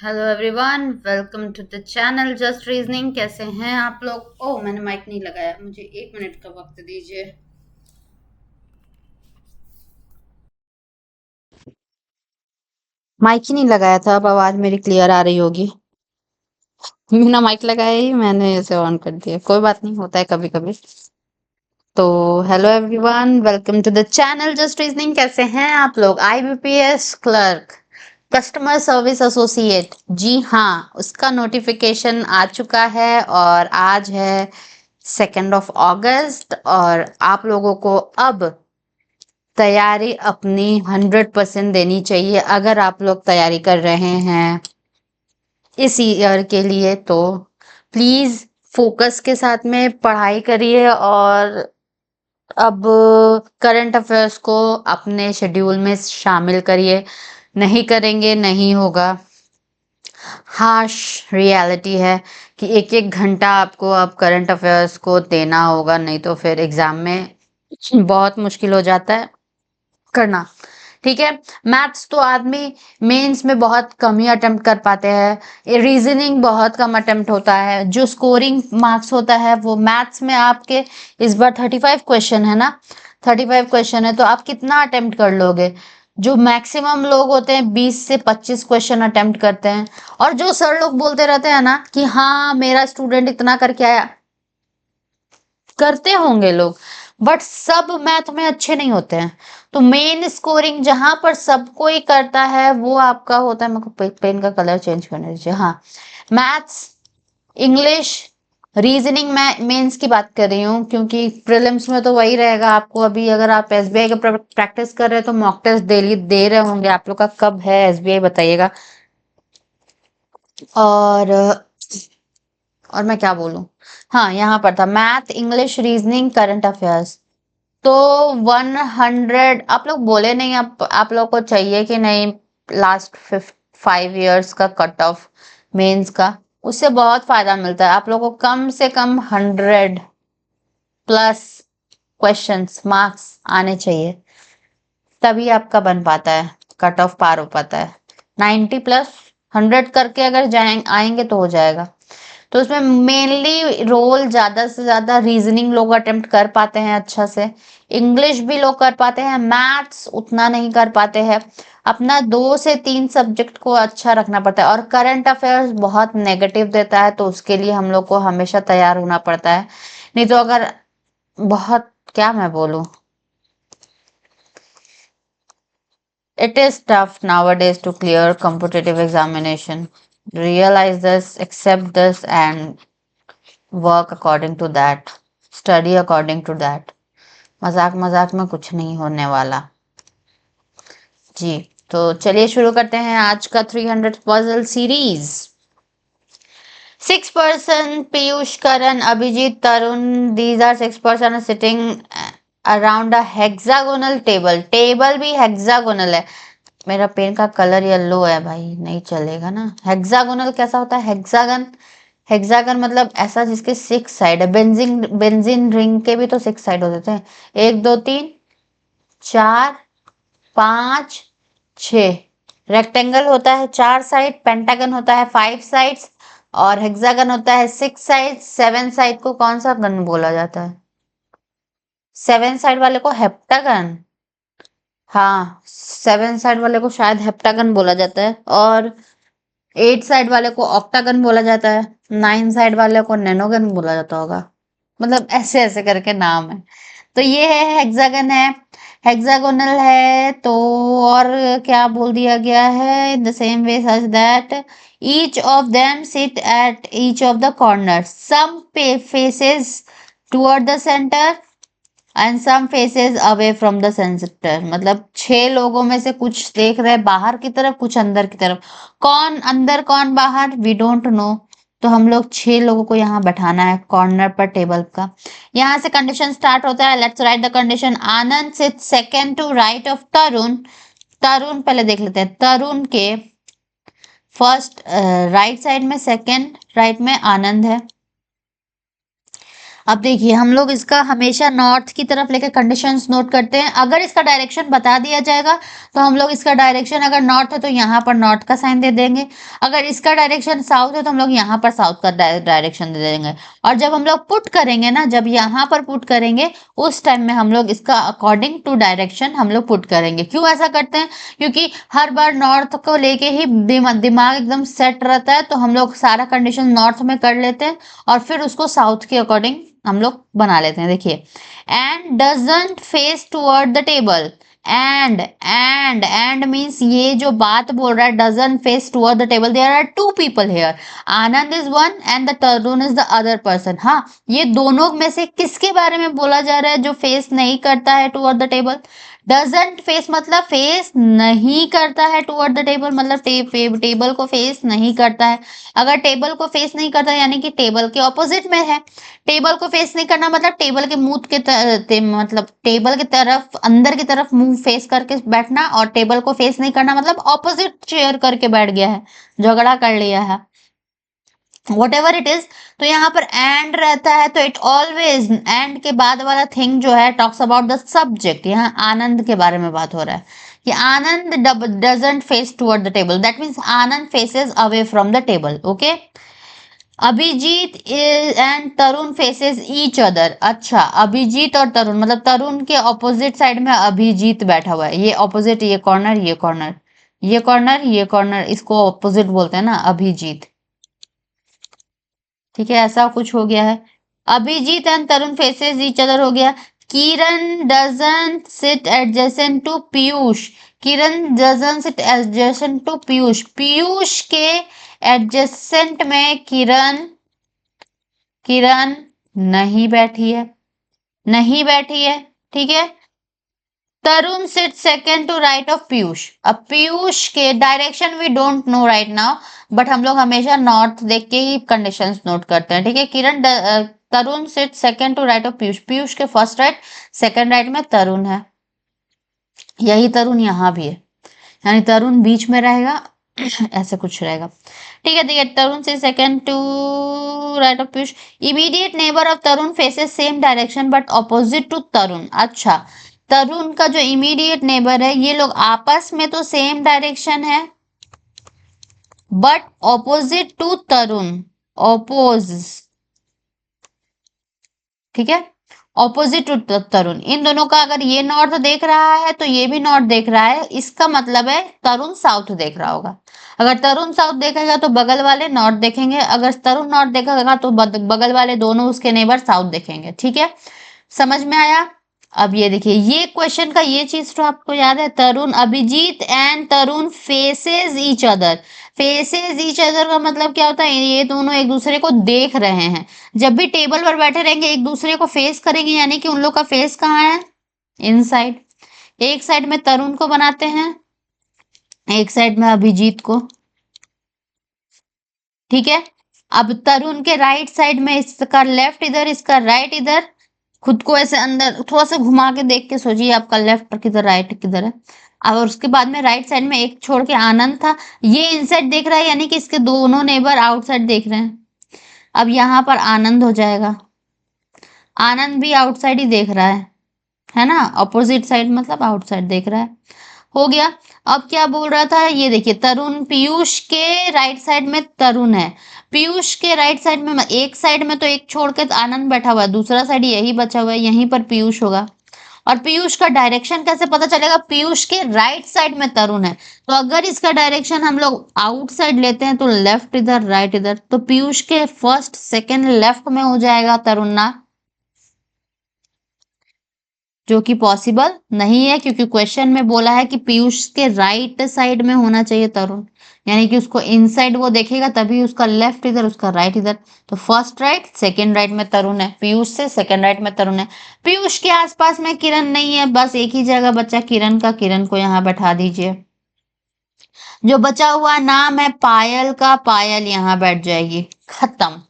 Hello everyone, welcome to the channel just reasoning. कैसे हैं आप लोग? ओह, मैंने माइक नहीं लगाया, मुझे 1 मिनट का वक्त दीजिए। माइक ही नहीं लगाया था, अब आवाज मेरी क्लियर आ रही होगी। बिना माइक लगाए ही मैंने इसे ऑन कर दिया। कोई बात नहीं, होता है कभी कभी। तो hello everyone, welcome to the channel just reasoning. कैसे हैं आप लोग? IBPS clerk, customer service associate, जी हाँ, उसका नोटिफिकेशन आ चुका है और आज है 2 अगस्त। और आप लोगों को अब तैयारी अपनी 100% देनी चाहिए। अगर आप लोग तैयारी कर रहे हैं इस ईयर के लिए तो प्लीज फोकस के साथ में पढ़ाई करिए और अब करंट अफेयर्स को अपने शेड्यूल में शामिल करिए। नहीं करेंगे नहीं होगा। हार्श रियलिटी है कि एक एक घंटा आपको अब करंट अफेयर्स को देना होगा, नहीं तो फिर एग्जाम में बहुत मुश्किल हो जाता है करना। ठीक है। मैथ्स तो आदमी मेंस में बहुत कम ही अटेम्प्ट कर पाते हैं। रीजनिंग बहुत कम अटेम्प्ट होता है। जो स्कोरिंग मार्क्स होता है वो मैथ्स में आपके इस बार 35 क्वेश्चन है ना। 35 क्वेश्चन है तो आप कितना अटेम्प्ट कर लोगे? जो मैक्सिमम लोग होते हैं 20 से 25 क्वेश्चन अटेम्प्ट करते हैं। और जो सर लोग बोलते रहते हैं ना कि हाँ मेरा स्टूडेंट इतना करके आया, करते होंगे लोग, बट सब मैथ में अच्छे नहीं होते हैं। तो मेन स्कोरिंग जहां पर सब कोई करता है वो आपका होता है। मेरे को पेन का कलर चेंज करने दीजिए। हाँ, मैथ्स, इंग्लिश, रीजनिंग। मैं मेंस की बात कर रही हूँ क्योंकि प्रीलिम्स में तो वही रहेगा आपको। अभी अगर आप एसबीआई का प्रैक्टिस कर रहे हैं तो मॉक टेस्ट डेली दे रहे होंगे। आप लोग का कब है एसबीआई बताइएगा। और मैं क्या बोलूं। हाँ, यहाँ पर था math, English, reasoning, current affairs. तो 100 आप लोग बोले नहीं, आप लोग को चाहिए कि नहीं लास्ट 5 years का कट ऑफ मेंस का, उससे बहुत फायदा मिलता है। आप लोग को कम से कम 100+ क्वेश्चंस मार्क्स आने चाहिए, तभी आपका बन पाता है, कट ऑफ पार हो पाता है। 90+ 100 करके अगर आएंगे तो हो जाएगा। तो उसमें मेनली रोल ज्यादा से ज्यादा रीजनिंग लोग अटेम्प्ट कर पाते हैं अच्छा से। इंग्लिश भी लोग कर पाते हैं, मैथ्स उतना नहीं कर पाते हैं। अपना 2 से 3 सब्जेक्ट को अच्छा रखना पड़ता है। और करंट अफेयर्स बहुत नेगेटिव देता है तो उसके लिए हम लोग को हमेशा तैयार होना पड़ता है। नहीं तो अगर बहुत, क्या मैं बोलूं, it is tough nowadays to clear competitive examination. Realize this, accept this, and work according to that. Study according to that. मजाक मजाक में कुछ नहीं होने वाला जी। तो चलिए शुरू करते हैं आज का 300 puzzle series. 6 person, Piyush, Karan, Abhijeet, Tarun, these are 6 person sitting around a hexagonal table. Table भी हेक्सागोनल है। मेरा पेन का कलर येलो है भाई, नहीं चलेगा ना। हेक्सागोनल कैसा होता है? हेक्सागन, हेक्सागन मतलब ऐसा जिसके 6 साइड है। बेंजीन बेंजीन रिंग के भी तो 6 साइड होते हैं। 1 2 3 4 5 6। रेक्टेंगल होता है 4 साइड, पेंटागन होता है 5 साइड्स, और हेक्सागन होता है 6 साइड। 7 साइड को कौन सा गन बोला जाता है? 7 साइड वाले को हेप्टागन। हाँ, 7 साइड वाले को शायद हेप्टागन बोला जाता है, और 8 साइड वाले को ऑक्टागन बोला जाता है। 9 साइड वाले को नैनोगन बोला जाता होगा। मतलब ऐसे ऐसे करके नाम है। तो ये है हेक्सागन है, हेक्सागोनल है तो। और क्या बोल दिया गया है? In the same way such that each of them sit at each of the corner, some faces toward the centre and some faces away from the centre. मतलब 6 लोगों में से कुछ देख रहे हैं बाहर की तरफ, कुछ अंदर की तरफ। कौन अंदर कौन बाहर, वी डोंट नो। तो हम लोग 6 लोगों को यहाँ बैठाना है कॉर्नर पर टेबल का। यहाँ से कंडीशन स्टार्ट होता है। Let's write the condition. Anand sit second to right of Tarun. Tarun पहले देख लेते हैं। तरुण के फर्स्ट राइट साइड में, सेकेंड राइट में आनंद है। अब देखिए हम लोग इसका हमेशा नॉर्थ की तरफ लेके कंडीशंस नोट करते हैं। अगर इसका डायरेक्शन बता दिया जाएगा तो हम लोग इसका डायरेक्शन अगर नॉर्थ है तो यहाँ पर नॉर्थ का साइन दे देंगे, अगर इसका डायरेक्शन साउथ है तो हम लोग यहाँ पर साउथ का डायरेक्शन दे देंगे। और जब हम लोग पुट करेंगे ना, जब यहाँ पर पुट करेंगे उस टाइम में हम लोग इसका अकॉर्डिंग टू डायरेक्शन हम लोग पुट करेंगे। क्यों ऐसा करते हैं? क्योंकि हर बार नॉर्थ को लेके ही दिमाग एकदम सेट रहता है, तो हम लोग सारा कंडीशन नॉर्थ में कर लेते हैं और फिर उसको साउथ के अकॉर्डिंग हम लोग बना लेते हैं। देखिए, and doesn't face toward the table. And means ये जो बात बोल रहा है doesn't face toward the table, there are two people here, Anand is one and the Tarun is the other person. हाँ, ये दोनों में से किसके बारे में बोला जा रहा है जो फेस नहीं करता है toward the table? Doesn't face मतलब फेस नहीं करता है टुवर्ड द टेबल, मतलब टेबल को फेस नहीं करता है। अगर टेबल को फेस नहीं करता यानी कि टेबल के ऑपोजिट में है। टेबल को फेस नहीं करना मतलब टेबल के मुंह के मतलब टेबल की तरफ अंदर की तरफ मुंह फेस करके बैठना, और टेबल को फेस नहीं करना मतलब ऑपोजिट चेयर करके बैठ गया है, झगड़ा कर लिया है, वट एवर इट इज। तो यहाँ पर एंड रहता है तो इट ऑलवेज, एंड के बाद वाला थिंग जो है टॉक्स अबाउट द सब्जेक्ट। यहाँ आनंद के बारे में बात हो रहा है कि Anand doesn't face toward the table, that means Anand faces away from the table. Okay, Abhijit and Tarun faces each other. अच्छा, अभिजीत और तरुण मतलब तरुण के ऑपोजिट साइड में अभिजीत बैठा हुआ है, ये ऑपोजिट, ये कॉर्नर, ये कॉर्नर, ये कॉर्नर, ये कॉर्नर, इसको ऑपोजिट बोलते हैं ना, अभिजीत। ठीक है, ऐसा कुछ हो गया है। Abhijit and Tarun faces each other हो गया। Kiran doesn't sit adjacent to Piyush. Kiran doesn't sit adjacent to Piyush. Piyush के एडजेसेंट में किरण किरण नहीं बैठी है, नहीं बैठी है। ठीक है, Tarun sit second to right of Piyush. अब पीयूष के direction we don't know right now, but हम लोग हमेशा नॉर्थ देख के ही कंडीशंस नोट करते हैं। ठीक है, Tarun sit second to right of Piyush. Piyush के फर्स्ट राइट, सेकेंड राइट में तरुण है, यही तरुण यहाँ भी है, यानी तरुण बीच में रहेगा ऐसे कुछ रहेगा। ठीक है, देखिए, तरुण से second to right of Piyush. Immediate neighbour of Tarun faces same direction but opposite to Tarun. अच्छा, तरुण का जो इमीडिएट नेबर है ये लोग आपस में तो सेम डायरेक्शन है but opposite to Tarun, oppose. ठीक है, ऑपोजिट टू तरुण। इन दोनों का अगर ये नॉर्थ देख रहा है तो ये भी नॉर्थ देख रहा है, इसका मतलब है तरुण साउथ देख रहा होगा। अगर तरुण साउथ देखेगा तो बगल वाले नॉर्थ देखेंगे, अगर तरुण नॉर्थ देखेगा तो बगल वाले दोनों उसके नेबर साउथ देखेंगे। ठीक है, समझ में आया? अब ये देखिए, ये क्वेश्चन का ये चीज तो आपको याद है, Tarun, Abhijit and Tarun faces each other. Faces each other का मतलब क्या होता है? ये दोनों एक दूसरे को देख रहे हैं। जब भी टेबल पर बैठे रहेंगे एक दूसरे को फेस करेंगे, यानी कि उन लोग का फेस कहाँ है? इनसाइड। एक साइड में तरुण को बनाते हैं, एक साइड में अभिजीत को। ठीक है, अब तरुण के राइट साइड में इसका लेफ्ट इधर, इसका राइट इधर। खुद को ऐसे अंदर थोड़ा सा घुमा के देख के सोचिए आपका लेफ्ट किधर, राइट किधर है। और उसके बाद में राइट साइड में एक छोड़ के आनंद था, ये इनसाइड देख रहा है यानी कि इसके दोनों नेबर आउटसाइड देख रहे हैं। अब यहाँ पर आनंद हो जाएगा, आनंद भी आउटसाइड ही देख रहा है ना, अपोजिट साइड मतलब आउटसाइड देख रहा है। हो गया। अब क्या बोल रहा था, ये देखिए, तरुण, पीयूष के राइट साइड में तरुण है, पीयूष के राइट साइड में एक साइड में तो एक छोड़ के आनंद बैठा हुआ है, दूसरा साइड यही बचा हुआ है, यहीं पर पीयूष होगा। और पीयूष का डायरेक्शन कैसे पता चलेगा? पीयूष के राइट साइड में तरुण है, तो अगर इसका डायरेक्शन हम लोग आउटसाइड लेते हैं तो लेफ्ट इधर, राइट इधर, तो पीयूष के फर्स्ट सेकेंड लेफ्ट में हो जाएगा तरुण ना, जो कि पॉसिबल नहीं है क्योंकि क्वेश्चन में बोला है कि पीयूष के राइट साइड में होना चाहिए तरुण, यानी कि उसको इनसाइड वो देखेगा तभी उसका लेफ्ट इधर, उसका राइट इधर। तो फर्स्ट राइट, सेकंड राइट में तरुण है, पीयूष से सेकंड राइट में तरुण है। पीयूष के आसपास में किरण नहीं है, बस एक ही जगह बचा किरण का, किरण को यहाँ बैठा दीजिए। जो बचा हुआ नाम है पायल का, पायल यहाँ बैठ जाएगी, खत्म,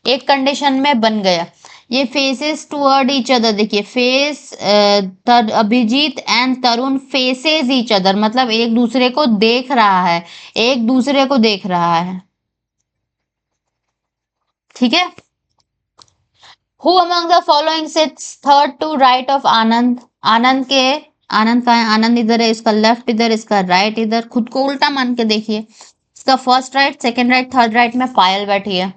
एक कंडीशन में बन गया। ये फेसेस टुवर्ड ईच अदर, देखिए face, Abhijeet and Tarun faces each other मतलब एक दूसरे को देख रहा है, एक दूसरे को देख रहा है। ठीक है, who among the following sits third to right of Anand? Anand कहाँ है? आनंद इधर है, इसका लेफ्ट इधर, इसका राइट इधर। खुद को उल्टा मान के देखिए, इसका first right, second right, third right में पायल बैठी है।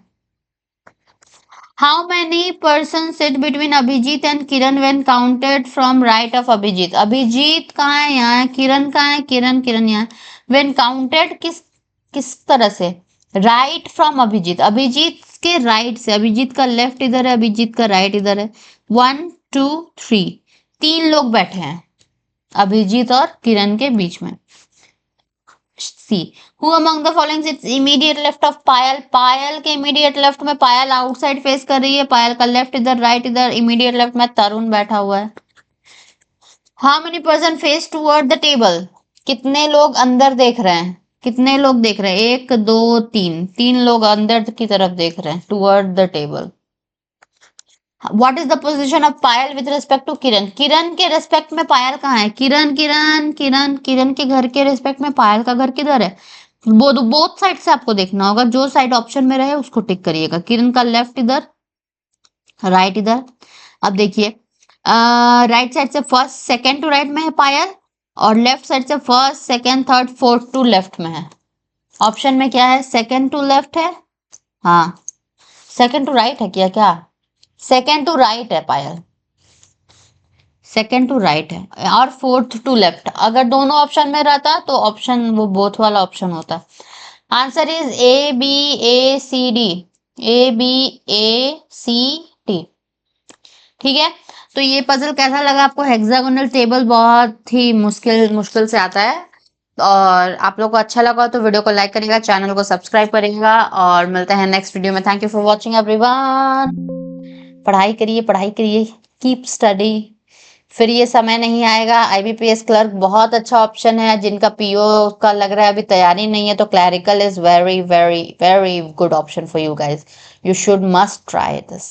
How many person sit between Abhijeet and Kiran when counted from right of Abhijeet? Abhijeet कहाँ है? यहाँ है। किरण कहाँ है? किरण यहाँ। व्हेन काउंटेड किस किस तरह से? राइट फ्रॉम अभिजीत, अभिजीत के राइट से। अभिजीत का लेफ्ट इधर है, अभिजीत का राइट इधर है। 1 2 3, 3 लोग बैठे हैं अभिजीत और किरण के बीच में। See, who among the following sits immediate left of Payal? Payal के इमीडिएट लेफ्ट में, पायल आउटसाइड फेस कर रही है, पायल का लेफ्ट इधर, राइट इधर, इमीडिएट लेफ्ट में तरुण बैठा हुआ है। How many person face toward the table? कितने लोग अंदर देख रहे हैं? कितने लोग देख रहे हैं? 1 2 3, 3 लोग अंदर की तरफ देख रहे हैं, toward the table. What is the position of Payal with respect to Kiran? Kiran के रिस्पेक्ट में पायल कहाँ है? किरण के घर के रिस्पेक्ट में पायल का घर किधर है? बोथ साइड से आपको देखना होगा, जो साइड ऑप्शन में रहे उसको टिक करिएगा। किरण का लेफ्ट इधर, राइट इधर। अब देखिए, राइट साइड से फर्स्ट सेकंड टू राइट में है पायल, और लेफ्ट साइड से first second third fourth to left में है। ऑप्शन में क्या है? सेकंड टू लेफ्ट है। हाँ, सेकंड टू राइट है क्या? क्या सेकंड टू राइट है पायल, सेकंड टू राइट है, और फोर्थ टू लेफ्ट। अगर दोनों ऑप्शन में रहता तो ऑप्शन वो बोथ वाला ऑप्शन होता। Answer is A B A C D, A B A C D. ठीक है, तो ये पजल कैसा लगा आपको? हेक्सागोनल टेबल बहुत ही मुश्किल मुश्किल से आता है, और आप लोग को अच्छा लगा तो वीडियो को लाइक करिएगा, चैनल को सब्सक्राइब करिएगा, और मिलते हैं नेक्स्ट वीडियो में। Thank you for watching everyone. पढ़ाई करिए, कीप स्टडी। फिर ये समय नहीं आएगा। आईबीपीएस क्लर्क बहुत अच्छा ऑप्शन है। जिनका पीओ का लग रहा है अभी तैयारी नहीं है, तो clerical is very very very good option for you guys. You should must try this.